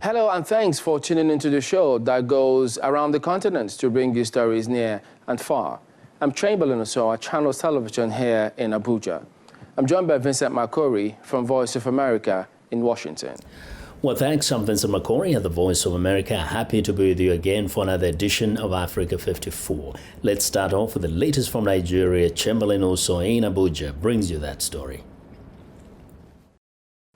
Hello and thanks for tuning into the show that goes around the continent to bring you stories near and far. I'm Chamberlain Oso at Channels Television here in Abuja. I'm joined by Vincent Makori from Voice of America in Washington. Well, thanks. I'm Vincent Makori at the Voice of America. Happy to be with you again for another edition of Africa 54. Let's start off with the latest from Nigeria. Chamberlain Oso in Abuja brings you that story.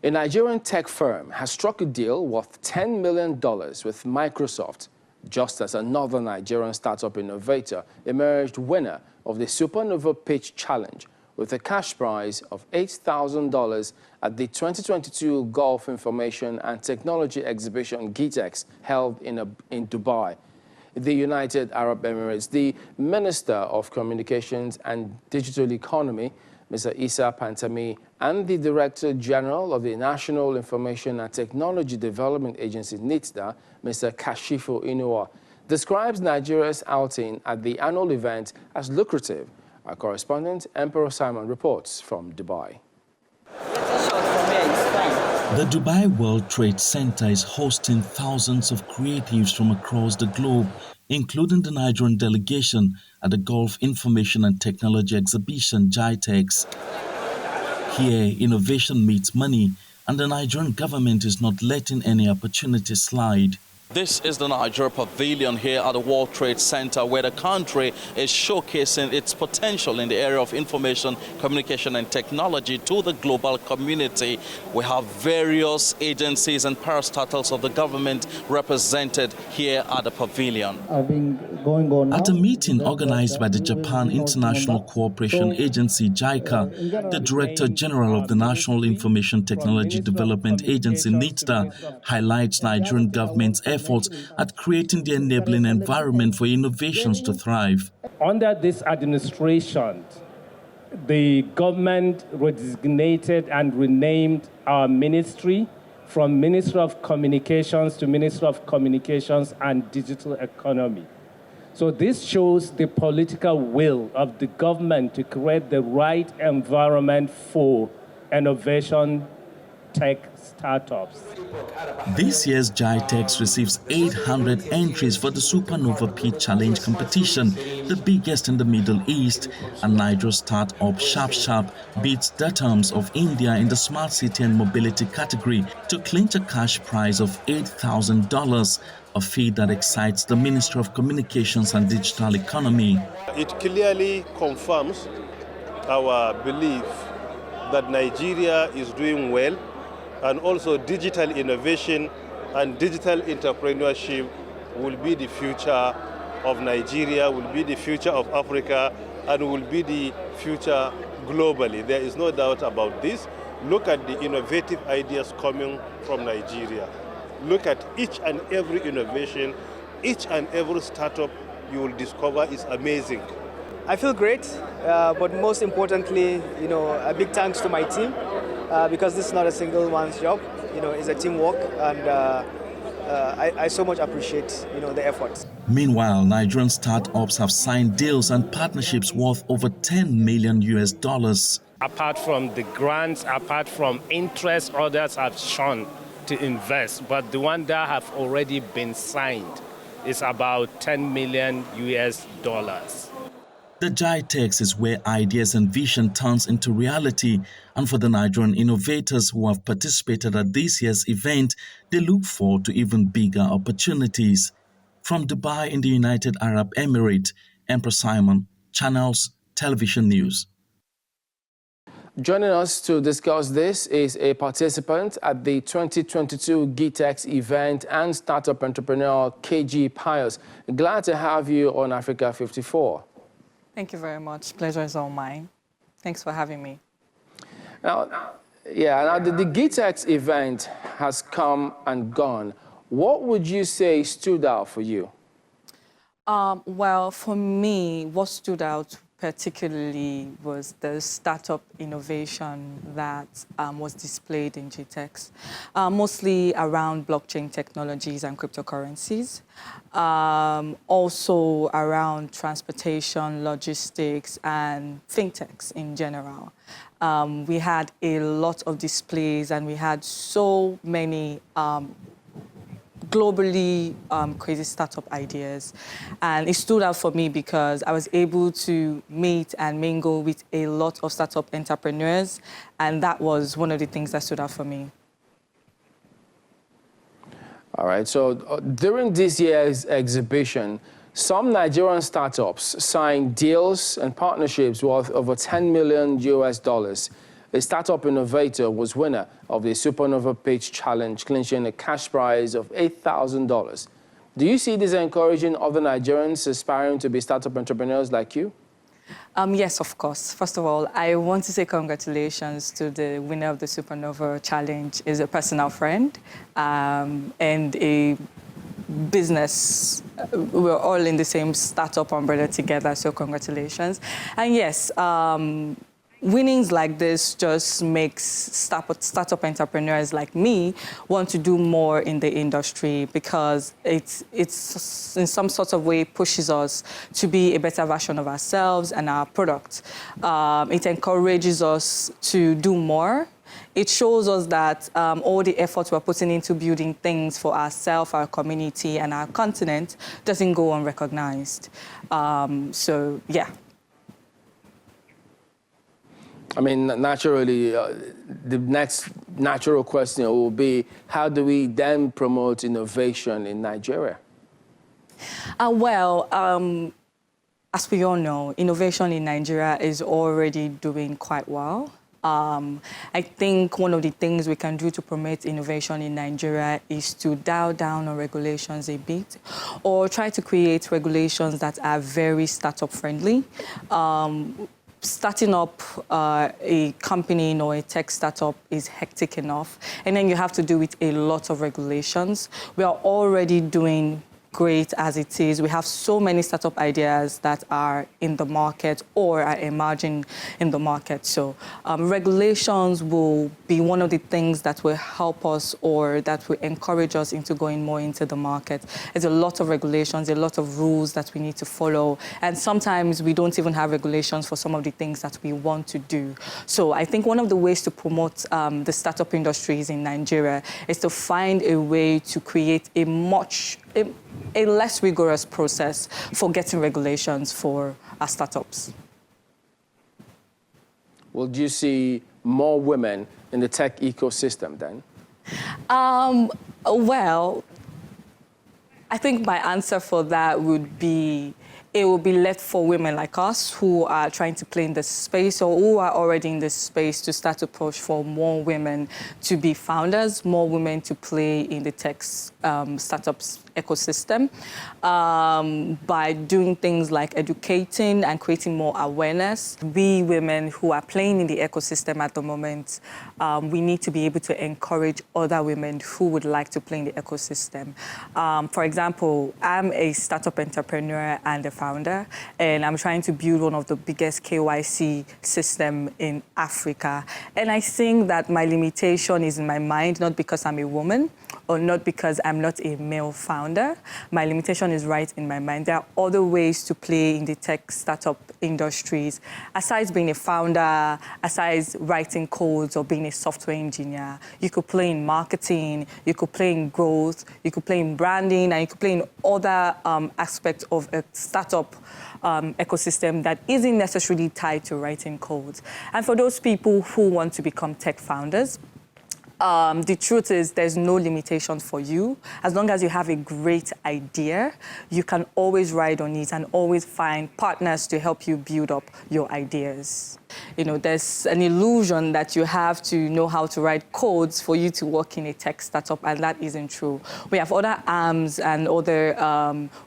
A Nigerian tech firm has struck a deal worth $10 million with Microsoft, just as another Nigerian startup innovator emerged winner of the Supernova Pitch Challenge with a cash prize of $8,000 at the 2022 Gulf Information and Technology Exhibition GITEX held in Dubai, the United Arab Emirates. The Minister of Communications and Digital Economy, Mr. Issa Pantami, and the Director General of the National Information and Technology Development Agency, NITDA, Mr. Kashifo Inuwa, describes Nigeria's outing at the annual event as lucrative. Our correspondent, Emperor Simon, reports from Dubai. The Dubai World Trade Center is hosting thousands of creatives from across the globe, including the Nigerian delegation at the Gulf Information and Technology Exhibition, GITEX. Here, innovation meets money, and the Nigerian government is not letting any opportunity slide. This is the Nigeria Pavilion here at the World Trade Center, where the country is showcasing its potential in the area of information, communication and technology to the global community. We have various agencies and parastatals of the government represented here at the pavilion. At a meeting organized by the Japan International Cooperation Agency, JICA, the Director General of the National Information Technology Development Agency, NITDA, highlights Nigerian government's efforts at creating the enabling environment for innovations to thrive. Under this administration, the government redesignated and renamed our ministry from Ministry of Communications to Ministry of Communications and Digital Economy. So this shows the political will of the government to create the right environment for innovation tech startups. This year's GITEX receives 800 entries for the Supernova Pitch Challenge competition, the biggest in the Middle East, and Nigeria's startup Sharp beats Datums of India in the Smart City and Mobility category to clinch a cash prize of $8,000, a feat that excites the Ministry of Communications and Digital Economy. It clearly confirms our belief that Nigeria is doing well, and also digital innovation and digital entrepreneurship will be the future of Nigeria, will be the future of Africa, and will be the future globally. There is no doubt about this. Look at the innovative ideas coming from Nigeria. Look at each and every innovation, each and every startup you will discover is amazing. I feel great, but most importantly, a big thanks to my team, because this is not a single man's job. It's a teamwork, and I so much appreciate, the efforts. Meanwhile, Nigerian startups have signed deals and partnerships worth over $10 million. Apart from the grants, apart from interest, others have shown to invest, but the one that have already been signed is about $10 million. The GITEX is where ideas and vision turns into reality, and for the Nigerian innovators who have participated at this year's event, they look forward to even bigger opportunities. From Dubai in the United Arab Emirates, Emperor Simon, Channels Television News. Joining us to discuss this is a participant at the 2022 GITEX event and startup entrepreneur KG Pius. Glad to have you on Africa 54. Thank you very much. Pleasure is all mine. Thanks for having me. Now the GITEX event has come and gone. What would you say stood out for you? Well, for me, what stood out particularly was the startup innovation that was displayed in GITEX, mostly around blockchain technologies and cryptocurrencies, also around transportation, logistics, and fintechs in general. We had a lot of displays, and we had so many globally crazy startup ideas. And it stood out for me because I was able to meet and mingle with a lot of startup entrepreneurs, and that was one of the things that stood out for me. All right, so during this year's exhibition, some Nigerian startups signed deals and partnerships worth over $10 million US. A startup innovator was winner of the Supernova Pitch Challenge, clinching a cash prize of $8,000. Do you see this encouraging other Nigerians aspiring to be startup entrepreneurs like you? Yes, of course. First of all, I want to say congratulations to the winner of the Supernova Challenge. Is a personal friend and a business. We're all in the same startup umbrella together, so congratulations. And yes, winnings like this just makes startup entrepreneurs like me want to do more in the industry, because it's in some sort of way pushes us to be a better version of ourselves and our product. It encourages us to do more. It shows us that all the effort we're putting into building things for ourselves, our community, and our continent doesn't go unrecognized. So, yeah. I mean, naturally, the next natural question will be, how do we then promote innovation in Nigeria? As we all know, innovation in Nigeria is already doing quite well. I think one of the things we can do to promote innovation in Nigeria is to dial down on regulations a bit, or try to create regulations that are very startup friendly. Starting up a company or a tech startup is hectic enough, and then you have to do with a lot of regulations. We are already doing great as it is. We have so many startup ideas that are in the market or are emerging in the market. So regulations will be one of the things that will help us, or that will encourage us into going more into the market. There's a lot of regulations, a lot of rules that we need to follow. And sometimes we don't even have regulations for some of the things that we want to do. So I think one of the ways to promote the startup industries in Nigeria is to find a way to create a less rigorous process for getting regulations for our startups. Will you see more women in the tech ecosystem then? Well, I think my answer for that would be, it will be left for women like us who are trying to play in this space, or who are already in this space, to start to push for more women to be founders, more women to play in the tech startups ecosystem, by doing things like educating and creating more awareness. We women who are playing in the ecosystem at the moment, we need to be able to encourage other women who would like to play in the ecosystem. For example, I'm a startup entrepreneur and a founder, and I'm trying to build one of the biggest KYC system in Africa. And I think that my limitation is in my mind, not because I'm a woman, or not because I'm not a male founder. My limitation is right in my mind. There are other ways to play in the tech startup industries. Aside being a founder, aside writing codes or being a software engineer, you could play in marketing, you could play in growth, you could play in branding, and you could play in other aspects of a startup ecosystem that isn't necessarily tied to writing codes. And for those people who want to become tech founders, the truth is there's no limitation for you. As long as you have a great idea, you can always ride on it and always find partners to help you build up your ideas. You know, there's an illusion that you have to know how to write codes for you to work in a tech startup, and that isn't true. We have other arms and other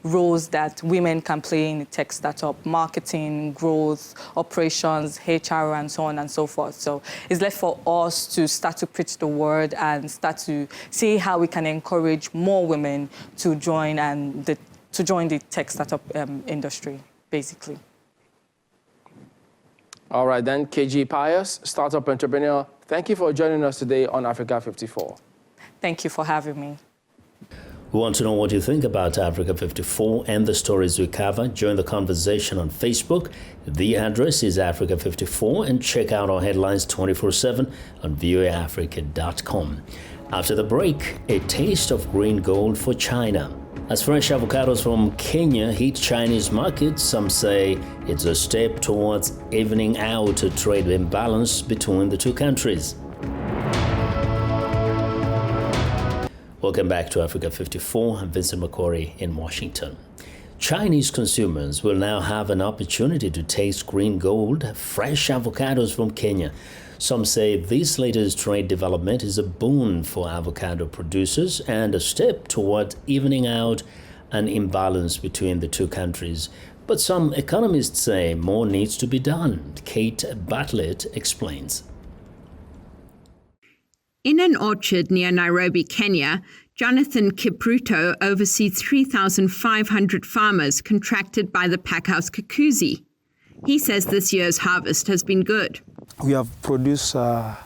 roles that women can play in a tech startup: marketing, growth, operations, HR, and so on and so forth. So it's left for us to start to preach the word and start to see how we can encourage more women to join the tech startup industry, basically. All right, then, KG Pius, startup entrepreneur, thank you for joining us today on Africa 54. Thank you for having me. We want to know what you think about Africa 54 and the stories we cover. Join the conversation on Facebook. The address is Africa 54, and check out our headlines 24/7 on voaafrica.com. After the break, a taste of green gold for China. As fresh avocados from Kenya hit Chinese markets, some say it's a step towards evening out a trade imbalance between the two countries. Welcome back to Africa 54. I'm Vincent McCory in Washington. Chinese consumers will now have an opportunity to taste green gold, fresh avocados from Kenya. Some say this latest trade development is a boon for avocado producers and a step toward evening out an imbalance between the two countries. But some economists say more needs to be done. Kate Bartlett explains. In an orchard near Nairobi, Kenya, Jonathan Kipruto oversees 3,500 farmers contracted by the packhouse Kikuzi. He says this year's harvest has been good. We have produced a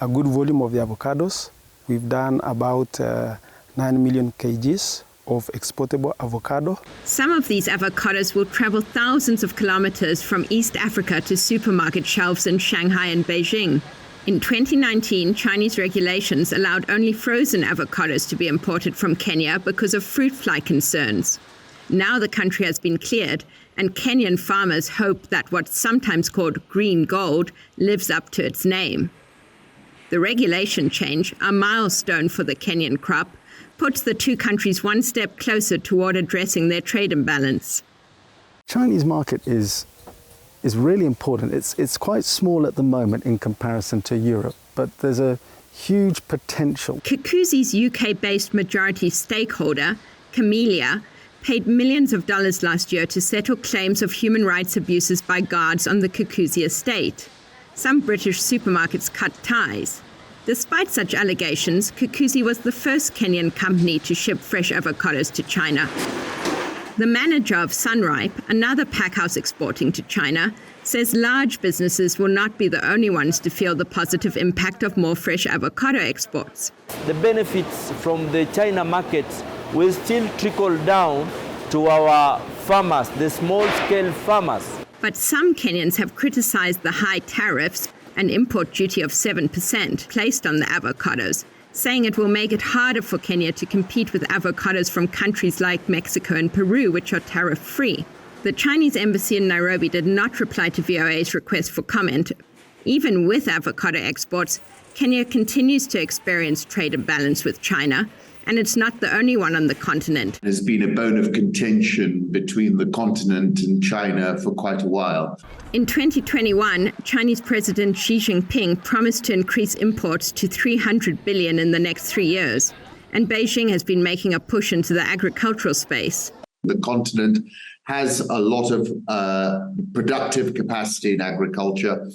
good volume of the avocados. We've done about 9 million kgs of exportable avocado. Some of these avocados will travel thousands of kilometers from East Africa to supermarket shelves in Shanghai and Beijing. In 2019, Chinese regulations allowed only frozen avocados to be imported from Kenya because of fruit fly concerns. Now the country has been cleared, and Kenyan farmers hope that what's sometimes called green gold lives up to its name. The regulation change, a milestone for the Kenyan crop, puts the two countries one step closer toward addressing their trade imbalance. Chinese market is really important. It's quite small at the moment in comparison to Europe, but there's a huge potential. Kikuzi's UK-based majority stakeholder, Camellia, paid millions of dollars last year to settle claims of human rights abuses by guards on the Kikuzi estate. Some British supermarkets cut ties. Despite such allegations, Kikuzi was the first Kenyan company to ship fresh avocados to China. The manager of Sunripe, another packhouse exporting to China, says large businesses will not be the only ones to feel the positive impact of more fresh avocado exports. The benefits from the China markets will still trickle down to our farmers, the small-scale farmers. But some Kenyans have criticized the high tariffs, an import duty of 7% placed on the avocados, saying it will make it harder for Kenya to compete with avocados from countries like Mexico and Peru, which are tariff-free. The Chinese embassy in Nairobi did not reply to VOA's request for comment. Even with avocado exports, Kenya continues to experience trade imbalance with China, and it's not the only one on the continent. There's been a bone of contention between the continent and China for quite a while. In 2021, Chinese President Xi Jinping promised to increase imports to 300 billion in the next 3 years, and Beijing has been making a push into the agricultural space. The continent has a lot of productive capacity in agriculture,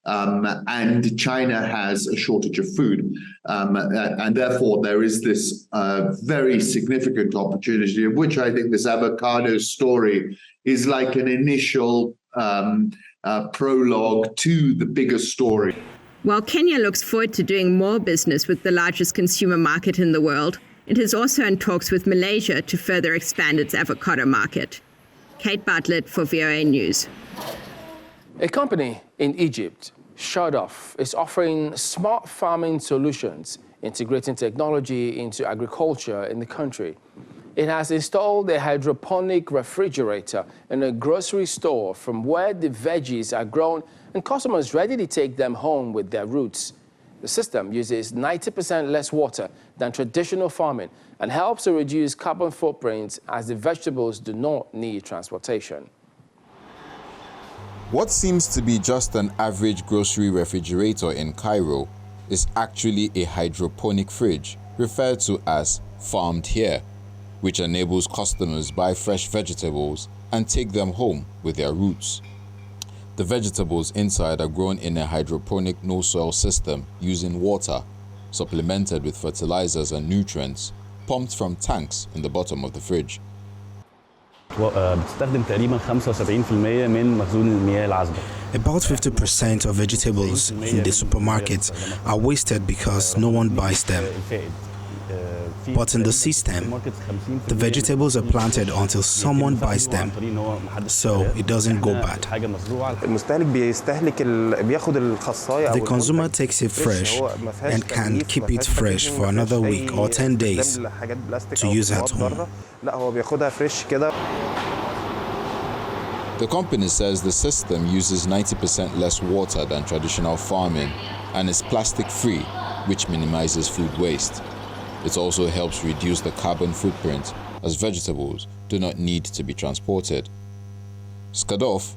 and China has a shortage of food. And therefore, there is this very significant opportunity, of which I think this avocado story is like an initial prologue to the bigger story. While Kenya looks forward to doing more business with the largest consumer market in the world, it is also in talks with Malaysia to further expand its avocado market. Kate Bartlett for VOA News. A company in Egypt, Shut-Off, is offering smart farming solutions, integrating technology into agriculture in the country. It has installed a hydroponic refrigerator in a grocery store from where the veggies are grown, and customers readily take them home with their roots. The system uses 90% less water than traditional farming and helps to reduce carbon footprints as the vegetables do not need transportation. What seems to be just an average grocery refrigerator in Cairo is actually a hydroponic fridge, referred to as farmed here, which enables customers buy fresh vegetables and take them home with their roots. The vegetables inside are grown in a hydroponic no-soil system using water, supplemented with fertilizers and nutrients, pumped from tanks in the bottom of the fridge. بتستخدم تقريبا 75% من مخزون المياه العذبة. About 50% of vegetables in the supermarkets are wasted because no one buys them. But in the system, the vegetables are planted until someone buys them, so it doesn't go bad. The consumer takes it fresh and can keep it fresh for another week or 10 days to use at home. The company says the system uses 90% less water than traditional farming and is plastic-free, which minimizes food waste. It also helps reduce the carbon footprint, as vegetables do not need to be transported. Skadov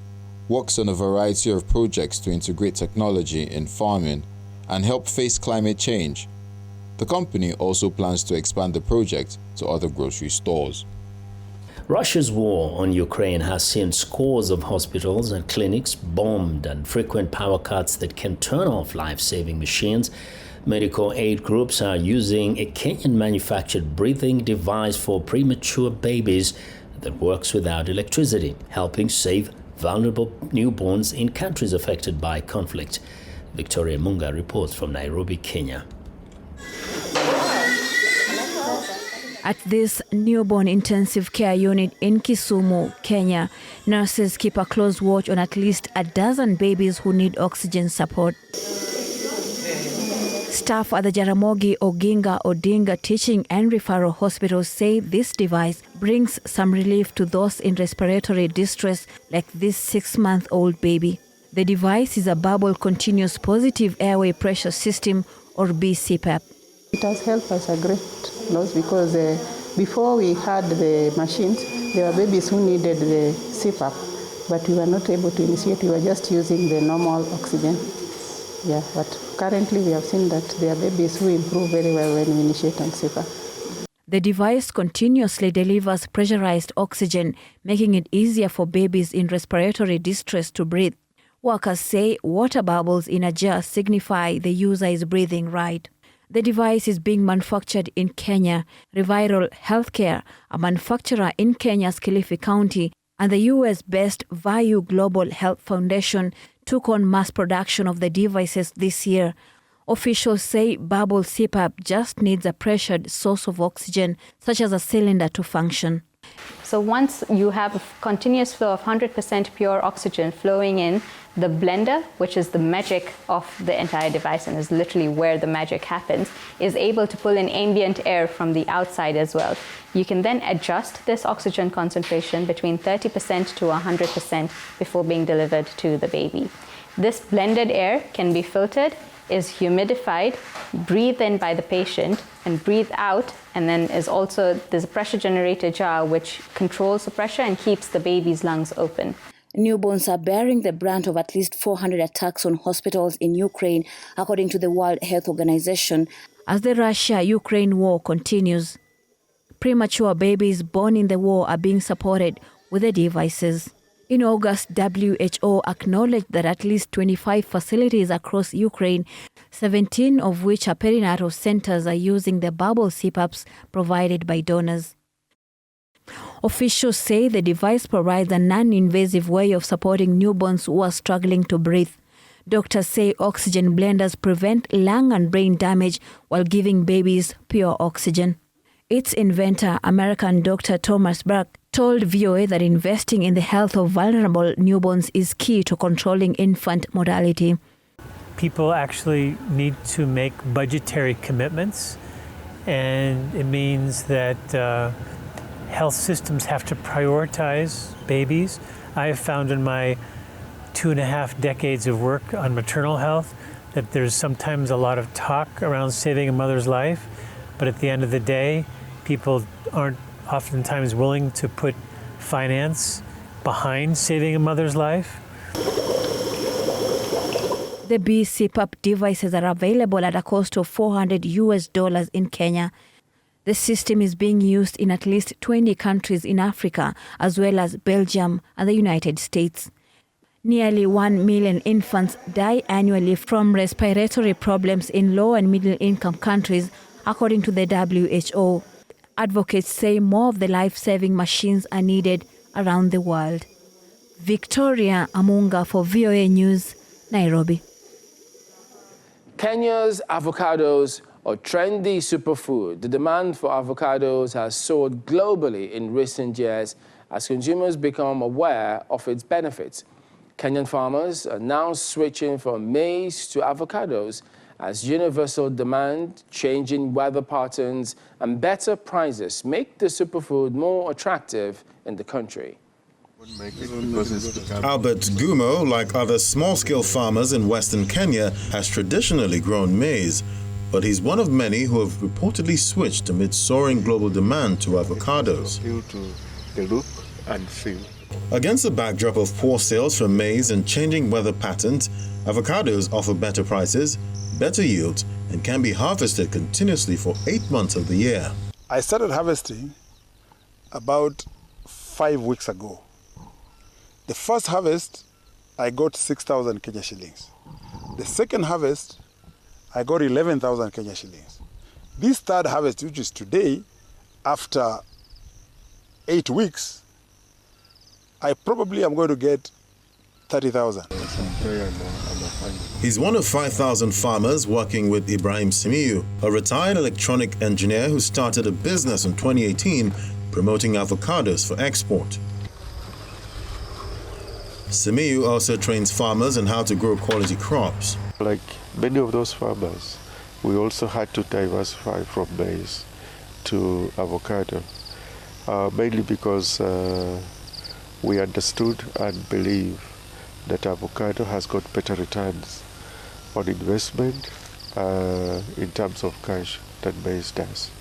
works on a variety of projects to integrate technology in farming and help face climate change. The company also plans to expand the project to other grocery stores. Russia's war on Ukraine has seen scores of hospitals and clinics bombed and frequent power cuts that can turn off life-saving machines. Medical aid groups are using a Kenyan-manufactured breathing device for premature babies that works without electricity, helping save vulnerable newborns in countries affected by conflict. Victoria Munga reports from Nairobi, Kenya. At this newborn intensive care unit in Kisumu, Kenya, nurses keep a close watch on at least a dozen babies who need oxygen support. Staff at the Jaramogi Oginga Odinga Teaching and Referral Hospitals say this device brings some relief to those in respiratory distress like this 6-month-old baby. The device is a bubble continuous positive airway pressure system, or BCPAP. It has helped us a great lot because before we had the machines, there were babies who needed the CPAP, but we were not able to initiate. We were just using the normal oxygen. Yeah, but currently we have seen that there are babies who improve very well when we initiate on CPAP. The device continuously delivers pressurized oxygen, making it easier for babies in respiratory distress to breathe. Workers say water bubbles in a jar signify the user is breathing right. The device is being manufactured in Kenya. Reviral Healthcare, a manufacturer in Kenya's Kilifi County, and the US-based Vayu Global Health Foundation took on mass production of the devices this year. Officials say bubble CPAP just needs a pressured source of oxygen, such as a cylinder, to function. So once you have a continuous flow of 100% pure oxygen flowing in, the blender, which is the magic of the entire device and is literally where the magic happens, is able to pull in ambient air from the outside as well. You can then adjust this oxygen concentration between 30% to 100% before being delivered to the baby. This blended air can be filtered, is humidified, breathed in by the patient, and breathed out, and then there's a pressure generator jar which controls the pressure and keeps the baby's lungs open. Newborns are bearing the brunt of at least 400 attacks on hospitals in Ukraine, according to the World Health Organization, as the Russia-Ukraine war continues. Premature babies born in the war are being supported with the devices. In August, WHO acknowledged that at least 25 facilities across Ukraine, 17 of which are perinatal centers, are using the bubble CPAPs provided by donors. Officials say the device provides a non-invasive way of supporting newborns who are struggling to breathe. Doctors say oxygen blenders prevent lung and brain damage while giving babies pure oxygen. Its inventor, American Dr. Thomas Burke, told VOA that investing in the health of vulnerable newborns is key to controlling infant mortality. People actually need to make budgetary commitments, and it means that health systems have to prioritize babies. I have found in my 2.5 decades of work on maternal health that there's sometimes a lot of talk around saving a mother's life, but at the end of the day, people aren't oftentimes willing to put finance behind saving a mother's life. The BCPAP devices are available at a cost of $400 in Kenya. The system is being used in at least 20 countries in Africa, as well as Belgium and the United States. Nearly 1 million infants die annually from respiratory problems in low and middle-income countries, according to the WHO. Advocates say more of the life-saving machines are needed around the world. Victoria Amunga for VOA News, Nairobi. Kenya's avocados or Trendy Superfood, the demand for avocados has soared globally in recent years as consumers become aware of its benefits. Kenyan farmers are now switching from maize to avocados as universal demand, changing weather patterns, and better prices make the superfood more attractive in the country. Albert Gumo, like other small-scale farmers in western Kenya, has traditionally grown maize, but he's one of many who have reportedly switched amid soaring global demand to avocados. Against the backdrop of poor sales for maize and changing weather patterns, avocados offer better prices, better yields, and can be harvested continuously for 8 months of the year. I started harvesting about 5 weeks ago. The first harvest, I got 6,000 Kenya shillings. The second harvest, I got 11,000 Kenya shillings. This third harvest, which is today, after 8 weeks, I probably am going to get 30,000. He's one of 5,000 farmers working with Ibrahim Simiyu, a retired electronic engineer who started a business in 2018 promoting avocados for export. Simiyu also trains farmers on how to grow quality crops. Like many of those farmers, we also had to diversify from maize to avocado, mainly because we understood and believe that avocado has got better returns on investment in terms of cash than maize does.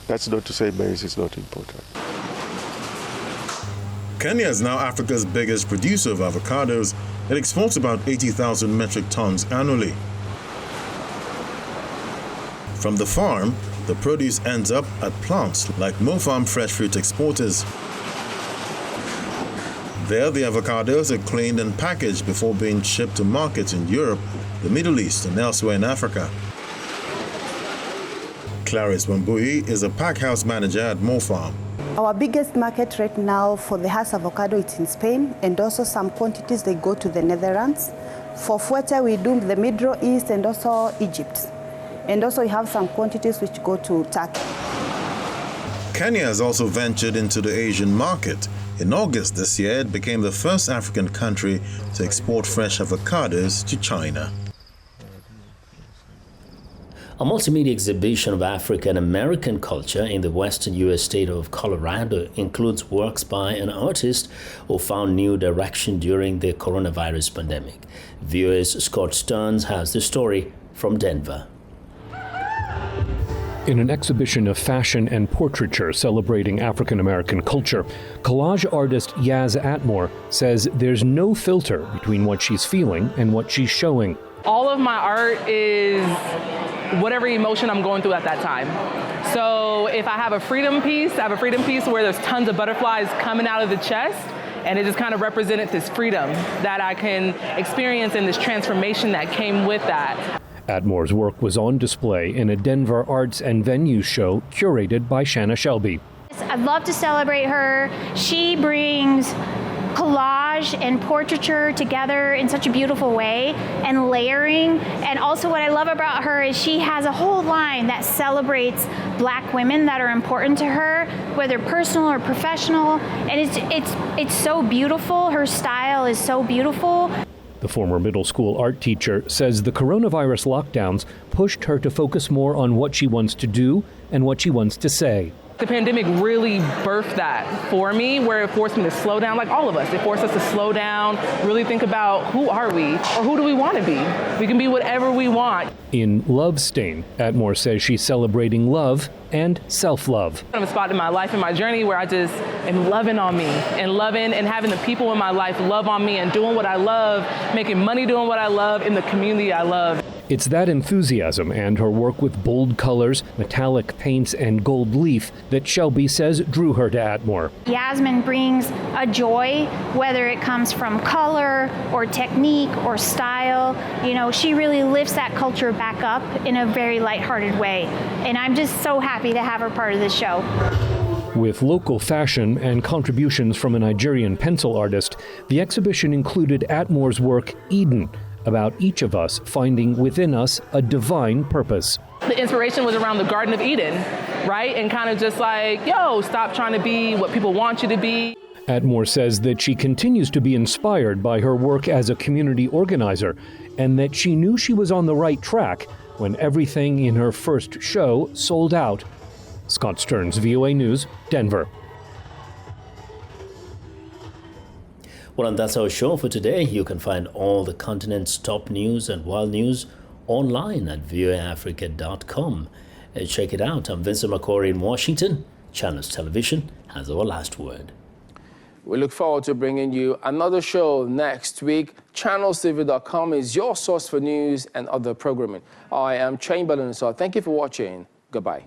That's not to say maize is not important. Kenya is now Africa's biggest producer of avocados. It exports about 80,000 metric tons annually. From the farm, the produce ends up at plants like Mo Farm Fresh Fruit Exporters. There, the avocados are cleaned and packaged before being shipped to markets in Europe, the Middle East, and elsewhere in Africa. Clarice Wambui is a pack house manager at Mo Farm. Our biggest market right now for the Hass avocado is in Spain, and also some quantities they go to the Netherlands. For Fuerte we do the Middle East and also Egypt. And also we have some quantities which go to Turkey. Kenya has also ventured into the Asian market. In August this year, it became the first African country to export fresh avocados to China. A multimedia exhibition of African American culture in the western U.S. state of Colorado includes works by an artist who found new direction during the coronavirus pandemic. VOA's Scott Stearns has the story from Denver. In an exhibition of fashion and portraiture celebrating African American culture, collage artist Yaz Atmore says there's no filter between what she's feeling and what she's showing. All of my art is whatever emotion I'm going through at that time. So if I have a freedom piece, I have a freedom piece where there's tons of butterflies coming out of the chest, and it just kind of represented this freedom that I can experience and this transformation that came with that. Atmore's work was on display in a Denver arts and venues show curated by Shanna Shelby. I'd love to celebrate her. She brings collage and portraiture together in such a beautiful way, and layering. And also what I love about her is she has a whole line that celebrates Black women that are important to her, whether personal or professional. And it's so beautiful. Her style is so beautiful. The former middle school art teacher says the coronavirus lockdowns pushed her to focus more on what she wants to do and what she wants to say. The pandemic really birthed that for me, where it forced me to slow down, like all of us. It forced us to slow down, really think about who are we, or who do we want to be? We can be whatever we want. In Love Stain, Atmore says she's celebrating love and self-love. I'm a spot in my life and my journey where I just am loving on me and loving and having the people in my life love on me and doing what I love, making money doing what I love in the community I love. It's that enthusiasm and her work with bold colors, metallic paints, and gold leaf that Shelby says drew her to Atmore. Yasmin brings a joy, whether it comes from color or technique or style. You know, she really lifts that culture back up in a very lighthearted way. And I'm just so happy to have her part of this show. With local fashion and contributions from a Nigerian pencil artist, the exhibition included Atmore's work Eden, about each of us finding within us a divine purpose. The inspiration was around the Garden of Eden, right? And kind of just like, yo, stop trying to be what people want you to be. Atmore says that she continues to be inspired by her work as a community organizer and that she knew she was on the right track when everything in her first show sold out. Scott Stearns, VOA News, Denver. Well, and that's our show for today. You can find all the continent's top news and world news online at voaafrica.com. Check it out. I'm Vincent McCory in Washington. Channels Television has our last word. We look forward to bringing you another show next week. ChannelsTV.com is your source for news and other programming. I am Chamberlain, so thank you for watching. Goodbye.